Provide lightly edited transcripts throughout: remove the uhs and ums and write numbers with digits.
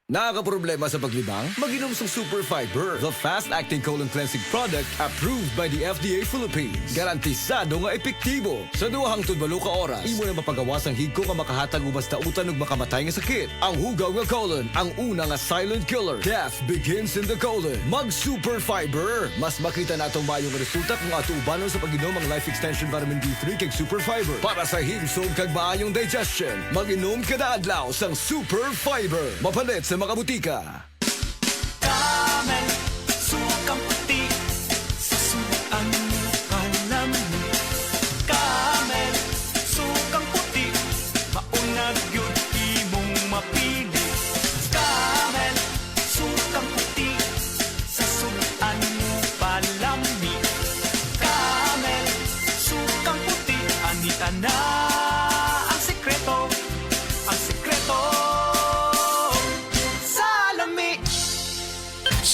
Nakakaproblema sa paglibang? Mag-inom sa Super Fiber, the fast-acting colon cleansing product approved by the FDA Philippines. Garantisado nga epektibo. Sa duhang tudbalo ka oras, imo na mapagawas ang higko nga makahatag ubas tautan ug makamatay nga sakit. Ang hugaw nga colon, ang una nga silent killer. Death begins in the colon. Mag-Super Fiber. Mas makita natong mayong resulta kung ato ubanon sa pag-inom ang Life Extension Vitamin D3 kag Super Fiber. Para sa himsog kag maayong digestion, mag-inom kada adlaw sang Super Fiber. Mapalit sa mga butika. Camel, sukang puti, sa sunuan mo alam mo. Camel, sukang puti, maunag yun imong mapili. Camel, sukang puti, sa sunuan mo palami. Camel, sukang puti, anita na ang sekreto, ang sekreto.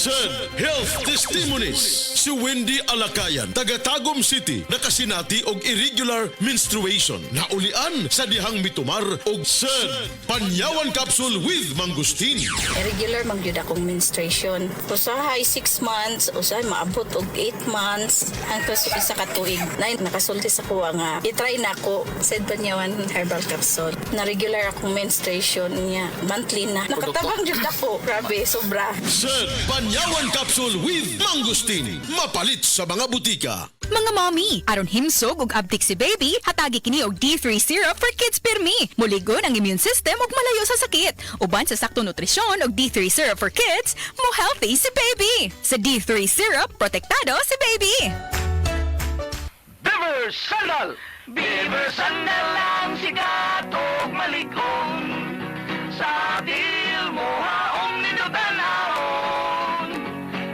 Sun Health Testimonies. Si Wendy Alakayan, taga Tagum City, nakasinati og irregular menstruation. Naulian sa dihang mitumar og Sun Panyawan Capsule with Mangustin. Irregular magyud akong menstruation. Usahay 6 months, usahay maabot og 8 months, hangtod sa isa ka tuig. Nakasulti sa kuwa nga. I-try na ako sa Panyawan Herbal Capsule. Na regular akong menstruation niya. Monthly na. Nakatabang jud ako. Grabe, sobra. Sun Panyawan Capsule with Mangustin. Mapalit sa mga butika. Mga mommy, aron himsog ug abtik si baby, hatagi kini og D3 syrup for kids pirmi. Muligon ang immune system ug malayo sa sakit. Uban sa saktong nutrisyon og D3 syrup for kids, mo healthy si baby. Sa D3 syrup, protektado si baby. Beaver Sandal! Beaver Sandal ang sikat o malikong. Sa dil mo haong ninutanahon.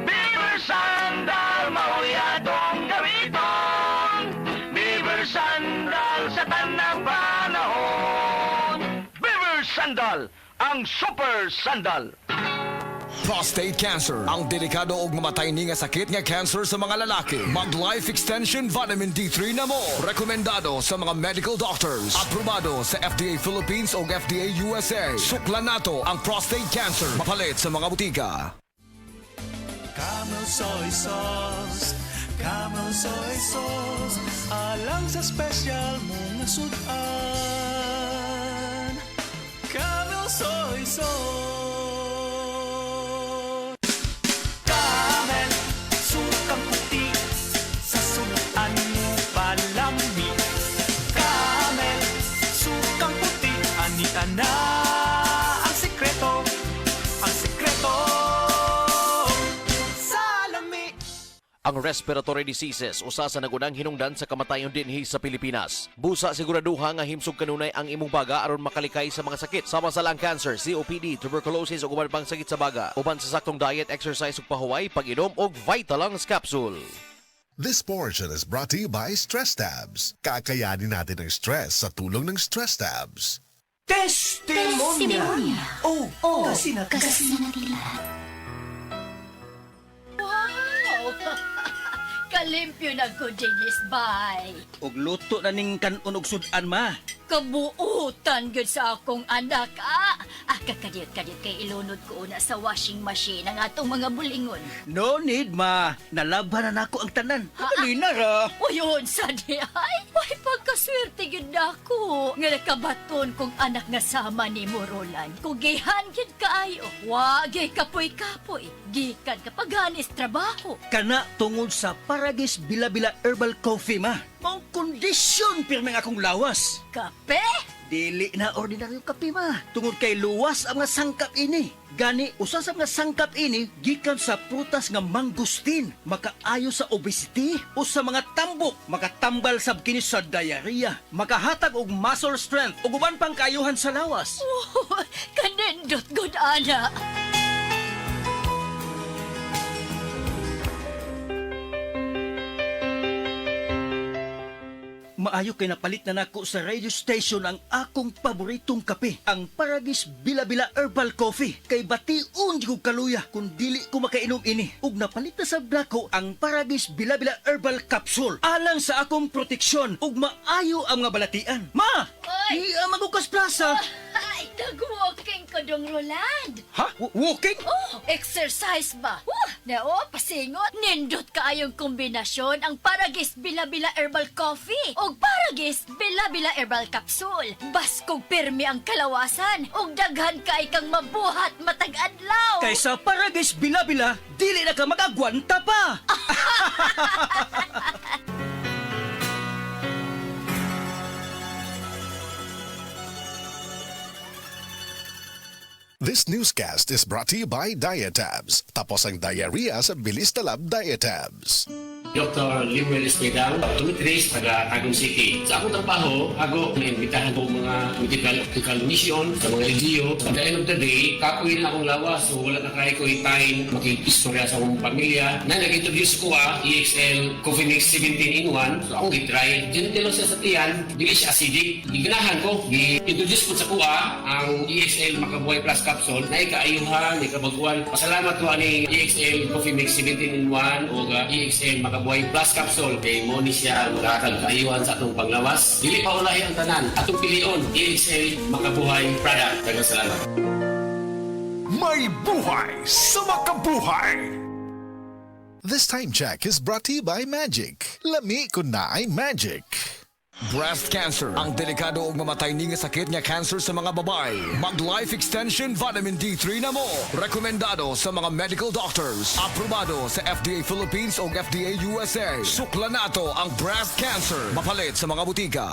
Beaver Sandal, mahuyadong gamiton. Beaver Sandal sa tanang panahon. Beaver Sandal, ang super sandal. Prostate cancer, ang delikado ug mamatay ni nga sakit nga cancer sa mga lalaki. Mag Life Extension Vitamin D3 na mo. Rekomendado sa mga medical doctors. Aprobado sa FDA Philippines ug FDA USA. Suklan nato ang prostate cancer. Mapalit sa mga butika. Camel soy sauce, Camel soy sauce, alang sa special mong sudan. Camel soy sauce. Camel, sukang puti, sa sunuan mo palami. Camel, sukang puti, anita na ang sekreto, ang sekreto. Ang respiratory diseases usa sa nagunang hinungdan sa kamatayon dinhi sa Pilipinas. Busa siguraduha nga himsog kanunay ang imong baga aron makalikay sa mga sakit sama sa lung cancer, COPD, tuberculosis ug uban pang sakit sa baga. Uban sa saktong diet, exercise ug pahuway, pag-inom og Vitalungs capsule. This portion is brought to you by Stress Tabs. Kakayanin natin ang stress sa tulong ng Stress Tabs. Testimonya. Oh, kasi na Wow! Kalimpyo na ko, Dennis, bye. Og luto na ning kanon og sudan ma. Kabuutan gyud sa akong anak, kakadiyot-kadiyot kay ilunod ko una sa washing machine ang atong mga bulingon. No need ma. Nalaban na nako ang tanan. Dali na ra. Uyon sa di ay, pagkaswerte gyud nako. Nga nakabaton kong anak nga sama ni Morolan. Kugihan gyud kaayo. Wagay kapoy-kapoy. Gikan kapaganis trabaho. Kana tungod sa Paragis Bila-Bila Herbal Coffee ma. Mao kondisyon pirmi nga akong lawas. Kape? Dili na ordinaryong kape ma. Tungod kay luwas ang mga sangkap ini. Gani, usa sa mga sangkap ini, gikan sa prutas nga mangustin. Makaayo sa obesity o sa mga tambok. Makatambal sab kini sa diarrhea. Makahatag og muscle strength o uban pang kaayuhan sa lawas. Oh, kanindot good ana. Maayo kay napalit na nako sa radio station ang akong paboritong kape, ang Paragis Bila-Bila Herbal Coffee. Kay bation di ko kaluya kung dili ko makainom ini. Ug napalit na sa blako ang Paragis Bila-Bila Herbal Capsule. Alang sa akong proteksyon ug maayo ang mga balatian. Ma! Oy! Di Magukas Plaza! Ay, nagwalking ko Dong Roland. Ha? Walking? Oh, exercise ba? Nao, pasingot. Nindot kaayong kombinasyon ang Paragis Bila-Bila Herbal Coffee o Paragis Bila-Bila Herbal Capsule. Baskog pirmi ang kalawasan o daghan kay kang mabuhat matag-adlaw. Kaysa Paragis Bila-Bila, dili na ka mag-agwanta pa. This newscast is brought to you by Diatabs. Tapos ang diarrhea sa bilis talab Diatabs. Dr. Limuel Espedang, optometrist, taga Tagum City. Sa akong trabaho, ako naimbitahan ko mga medical mission sa mga LGU. At the end of the day, kapoy na akong lawas, so wala na kaya ko time makikistorya sa akong pamilya. Na nag-introduce ko EXL Coffee Mix 17-in-1. So akong gitry. Gentle siya sa tiyan, dili siya acidic. Iganahan ko, i-introduce ko sa kuha ang EXL Makabuhay Plus Capsule na ikaayuhan, ikabaguan. Pasalamat ko ani EXL Coffee Mix 17-in-1 o EXL Makabuhay Plus Capsule kay mo ni siya makakag kaayuhan sa atong panglawas. Dili pa ulahi ang tanan. Atong pilion, EXL Makabuhay product. Daghang salamat. May buhay sa makabuhay! This time check is brought to you by Magic. Lami ko na ay Magic. Breast cancer, ang delikado ug mamatay ni nga sakit nga cancer sa mga babae. Mag Life Extension Vitamin D3 na mo. Rekomendado sa mga medical doctors. Aprobado sa FDA Philippines ug FDA USA. Sukla nato ang breast cancer. Mapalit sa mga butika.